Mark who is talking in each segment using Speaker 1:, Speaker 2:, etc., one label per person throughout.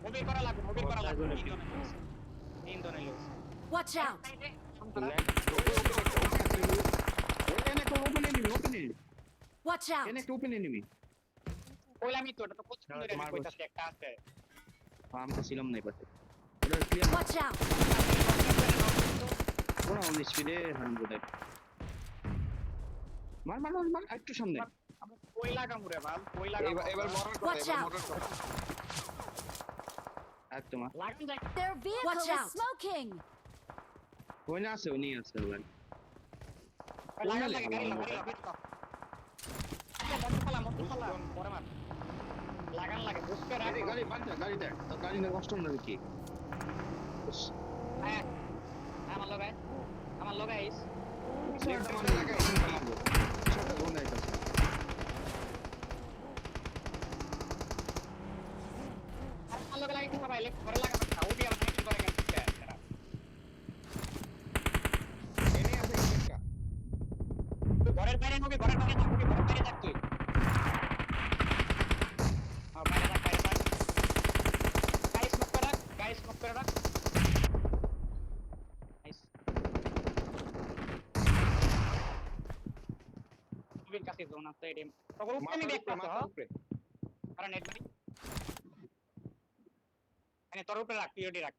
Speaker 1: Movie করা লাগবে তিন জনে loss
Speaker 2: Watch out! Watch out!
Speaker 1: কইলামই তো এটা তো কোচ করে কইতাছে একটা আছে
Speaker 3: আমি ছিলাম না এবারে ওটা ক্লিয়ার
Speaker 2: Watch out!
Speaker 3: ওরা অন স্পিডে হান্ড্রেড মার একটু সামনে
Speaker 1: আমরা কই লাগামু রে বাল কই লাগামু
Speaker 4: এবার মোটর করো
Speaker 2: Watch
Speaker 4: এবার
Speaker 2: out.
Speaker 4: মোটর করো
Speaker 3: একদম
Speaker 1: লাগান যায়
Speaker 2: Their vehicle
Speaker 5: Watch
Speaker 2: is
Speaker 5: out.
Speaker 2: smoking!
Speaker 3: ওই না আছে উনি আছে ভাই
Speaker 1: লাগান লাগে গাড়ি লাগা মত ফলা পরে মার লাগান লাগে বুঝতে রাখ
Speaker 3: গাড়ি বাঁচা গাড়ি দেখ তো গাড়ি না কষ্ট না কি
Speaker 1: হ্যাঁ আমার লগাই
Speaker 3: লেফট মানে লাগাই মারবো সেটা কোন এটা
Speaker 1: আমার লগাই লাগে সবাই লেফট করে লাগা না ওডি আর নাইট করে গেছে এরা
Speaker 4: এনে আছে একটা
Speaker 1: ঘরের বাইরে থাক তুই বাইরে স্মোক করে রাখ নাইস তুই কাছে জোন আছে এডি তখন উপরে আমি দেখতাছ কারণ নেট বাড়ি মানে তোর উপরে রাখ টিওডি রাখ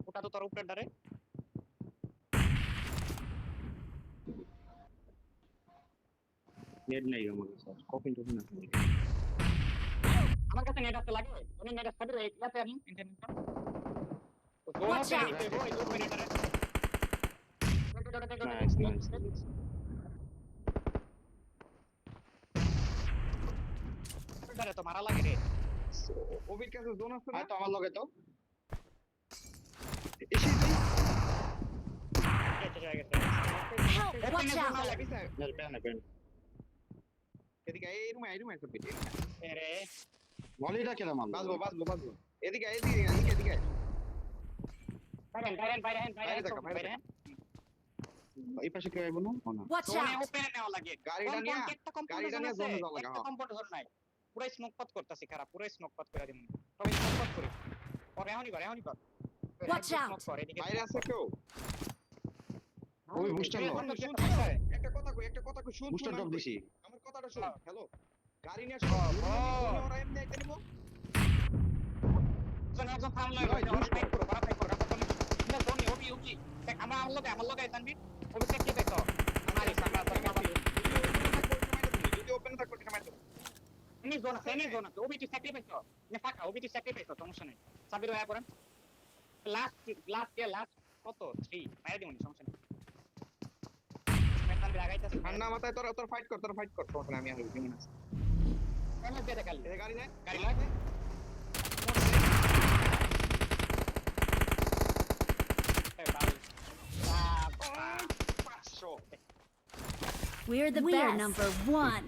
Speaker 1: ওটা তো তোর উপরে ডারে
Speaker 3: নেট নাই আমার কাছে কপিং টপিং আছে
Speaker 1: আমার কাছে নেট আছে লাগে তুমি নেট আছে রে ক্লাসে আমি ইন্টারনেট তো
Speaker 2: Watch out.
Speaker 3: নাইস
Speaker 1: ডারে তো মারা লাগে রে
Speaker 4: ওবির কাছে জোন আছে না
Speaker 3: আয় তো আমার লগে তো
Speaker 2: Help! Watch out!
Speaker 4: এদিকে এই রুমে আছে পেটে
Speaker 1: রে
Speaker 3: ভলিটা কেন মারলো
Speaker 4: বাজবো এদিকে এদিকে
Speaker 1: বাইরে
Speaker 3: এই পাশে কেউ আইবো না না
Speaker 2: Watch
Speaker 1: জোনে
Speaker 2: out!
Speaker 1: ওপেনে নেওয়া লাগে
Speaker 4: গাড়িটা নিয়ে
Speaker 1: গাড়িটা নিয়ে
Speaker 4: জোনে যাওয়া লাগে
Speaker 1: একটা কম্পাউন্ড ধর নাই পুরো স্মোক পথ করতেছি খারাপ পুরো স্মোক পথ করে দিন তবে স্মোক পথ করি পরে এখনই কর
Speaker 2: Watch out.
Speaker 1: স্মোক করে এদিকে
Speaker 4: বাইরে আছে কেউ
Speaker 3: ওই বুস্টার লো
Speaker 4: একটা কথা কই শুন
Speaker 3: বুস্টার ড্রপ দিছি
Speaker 4: আমার কথাটা শুন হ্যালো গাড়ি নিয়ে আসো ওরা এমনি একটা নিবো
Speaker 1: একজন থাম নাই ওরা ফাইট করো না জোনে ওবি দেখ আমার লগে জানবি ওবি চেক কে দেখো আমারই সামনে আছে
Speaker 4: যদি ওপেন থাকো ঠিক আছে
Speaker 1: এনি জোন আছে ওবি তুই স্যাক্রিফাইস কর নে ফাঁকা ওবি তুই স্যাক্রিফাইস কর সমস্যা নেই সাবির হয়ে পড়েন লাস্ট কত 3 মাইরা দিমনি সমস্যা নেই মেটান লাগাইতাছ
Speaker 4: ঠান্ডা মাথায় তোর ফাইট কর সমস্যা নাই, আমি আর কেমন আছে
Speaker 1: এনে দে দেখালি
Speaker 4: এই গাড়ি নে
Speaker 1: গাড়ি লাগে এ ভাই 500
Speaker 5: We're the best. Number one.